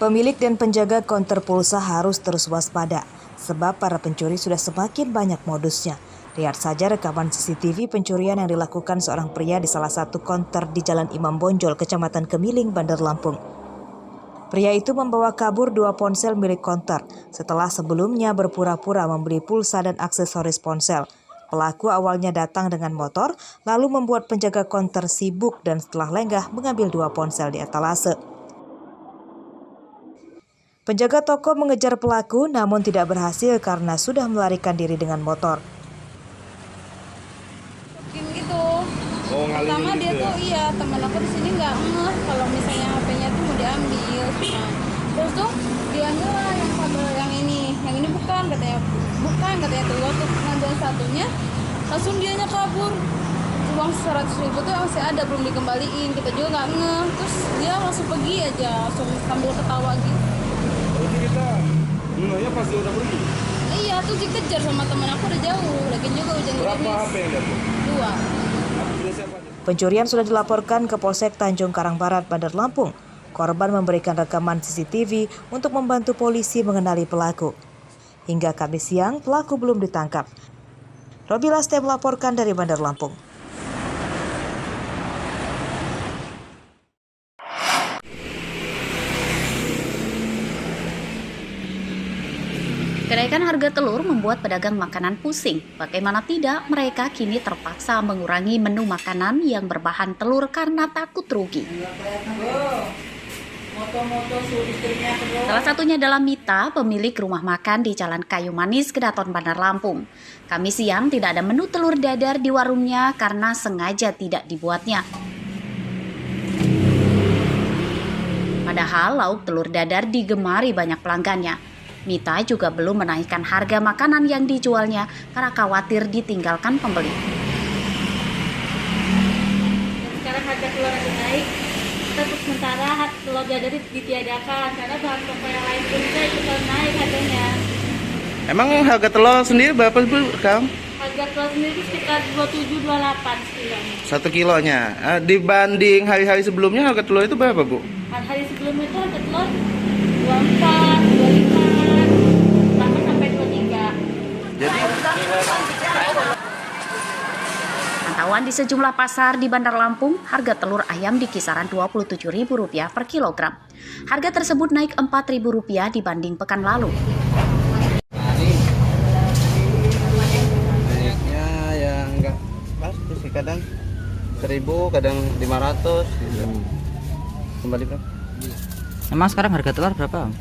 Pemilik dan penjaga konter pulsa harus terus waspada, sebab para pencuri sudah semakin banyak modusnya. Lihat saja rekaman CCTV pencurian yang dilakukan seorang pria di salah satu konter di Jalan Imam Bonjol, Kecamatan Kemiling, Bandar Lampung. Pria itu membawa kabur 2 ponsel milik konter setelah sebelumnya berpura-pura membeli pulsa dan aksesoris ponsel. Pelaku awalnya datang dengan motor, lalu membuat penjaga konter sibuk dan setelah lengah mengambil 2 ponsel di etalase. Penjaga toko mengejar pelaku namun tidak berhasil karena sudah melarikan diri dengan motor. Gitu. Pertama dia tuh teman aku di sini nggak ngeh kalau misalnya HP-nya tuh mau diambil. Nah, terus tuh dia lah yang kabel yang ini bukan katanya tuh waktu ngambil satunya langsung dianya kabur. Uang 100.000 tuh masih ada belum dikembaliin, kita juga nggak ngeh. Terus dia langsung pergi aja, langsung sambil ketawa gitu. Jadi kita nunggunya pasti udah pergi. Iya, tuh dikejar sama teman aku udah jauh. Lagi juga hujan gerimis. Berapa HP yang dapat? 2. Pencurian sudah dilaporkan ke Polsek Tanjung Karang Barat, Bandar Lampung. Korban memberikan rekaman CCTV untuk membantu polisi mengenali pelaku. Hingga Kamis siang, pelaku belum ditangkap. Robi Laste melaporkan dari Bandar Lampung. Kenaikan harga telur membuat pedagang makanan pusing. Bagaimana tidak, mereka kini terpaksa mengurangi menu makanan yang berbahan telur karena takut rugi. Salah satunya adalah Mita, pemilik rumah makan di Jalan Kayu Manis, Kedaton, Bandar Lampung. Kamis siang tidak ada menu telur dadar di warungnya karena sengaja tidak dibuatnya. Padahal lauk telur dadar digemari banyak pelanggannya. Mita juga belum menaikkan harga makanan yang dijualnya karena khawatir ditinggalkan pembeli. Sekarang harga telur lagi naik, untuk sementara telur dadar ditiadakan karena bahan pokok yang lain pun juga ikutan naik harganya. Emang harga telur sendiri berapa Bu, Kang? Harga telur sendiri sekitar 27-28 sekilanya. 1 kilonya. Dibanding hari-hari sebelumnya harga telur itu berapa Bu? Hari sebelumnya itu harga telur 24, 25. Pantauan di sejumlah pasar di Bandar Lampung, harga telur ayam di kisaran Rp27.000 per kilogram. Harga tersebut naik Rp4.000 dibanding pekan lalu. Naiknya yang enggak pasti sih, kadang 1.000, kadang 500 gitu. Kembali berapa? Emang sekarang harga telur berapa?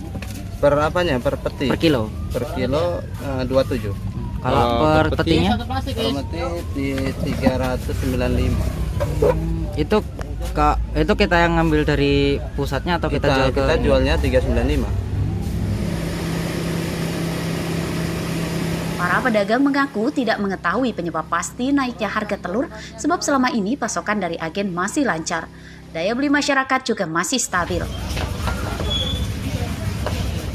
Per apanya? Per peti? Per kilo? Per kilo 27. Kalau per petinya? Per peti di 395. Itu kita yang ngambil dari pusatnya atau kita jual ke? Kita jualnya 395. Para pedagang mengaku tidak mengetahui penyebab pasti naiknya harga telur sebab selama ini pasokan dari agen masih lancar. Daya beli masyarakat juga masih stabil.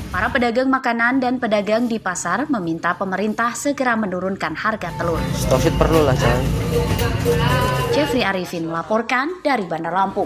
Para pedagang makanan dan pedagang di pasar meminta pemerintah segera menurunkan harga telur. Stokit perlu lah, coy. Jeffrey Arifin melaporkan dari Bandar Lampung.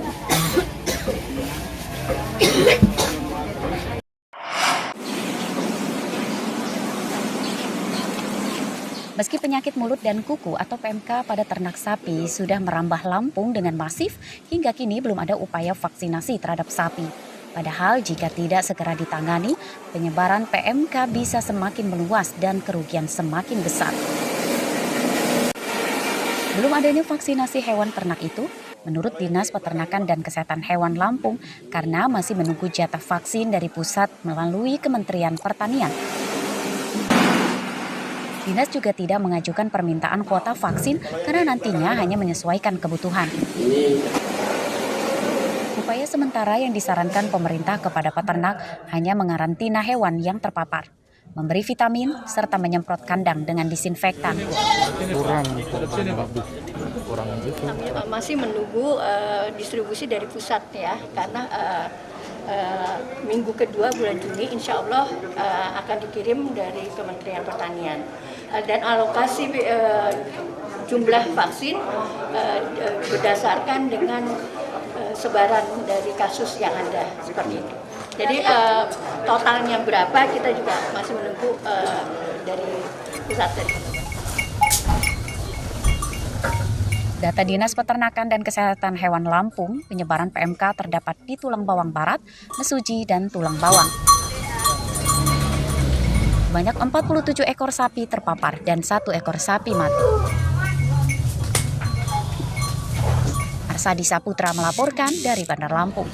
Meski penyakit mulut dan kuku atau PMK pada ternak sapi sudah merambah Lampung dengan masif, hingga kini belum ada upaya vaksinasi terhadap sapi. Padahal jika tidak segera ditangani, penyebaran PMK bisa semakin meluas dan kerugian semakin besar. Belum adanya vaksinasi hewan ternak itu, menurut Dinas Peternakan dan Kesehatan Hewan Lampung, karena masih menunggu jatah vaksin dari pusat melalui Kementerian Pertanian. Dinas juga tidak mengajukan permintaan kuota vaksin karena nantinya hanya menyesuaikan kebutuhan. Upaya sementara yang disarankan pemerintah kepada peternak hanya mengarantina hewan yang terpapar, memberi vitamin, serta menyemprot kandang dengan disinfektan. Masih menunggu distribusi dari pusat ya, karena minggu kedua bulan Juni insya Allah akan dikirim dari Kementerian Pertanian. Dan alokasi jumlah vaksin berdasarkan dengan sebaran dari kasus yang ada seperti itu. Jadi totalnya berapa kita juga masih menunggu dari pusat tadi. Data Dinas Peternakan dan Kesehatan Hewan Lampung, penyebaran PMK terdapat di tulang bawang barat, mesuji, dan tulang bawang. Banyak 47 ekor sapi terpapar dan 1 ekor sapi mati. Arsadi Saputra melaporkan dari Bandar Lampung.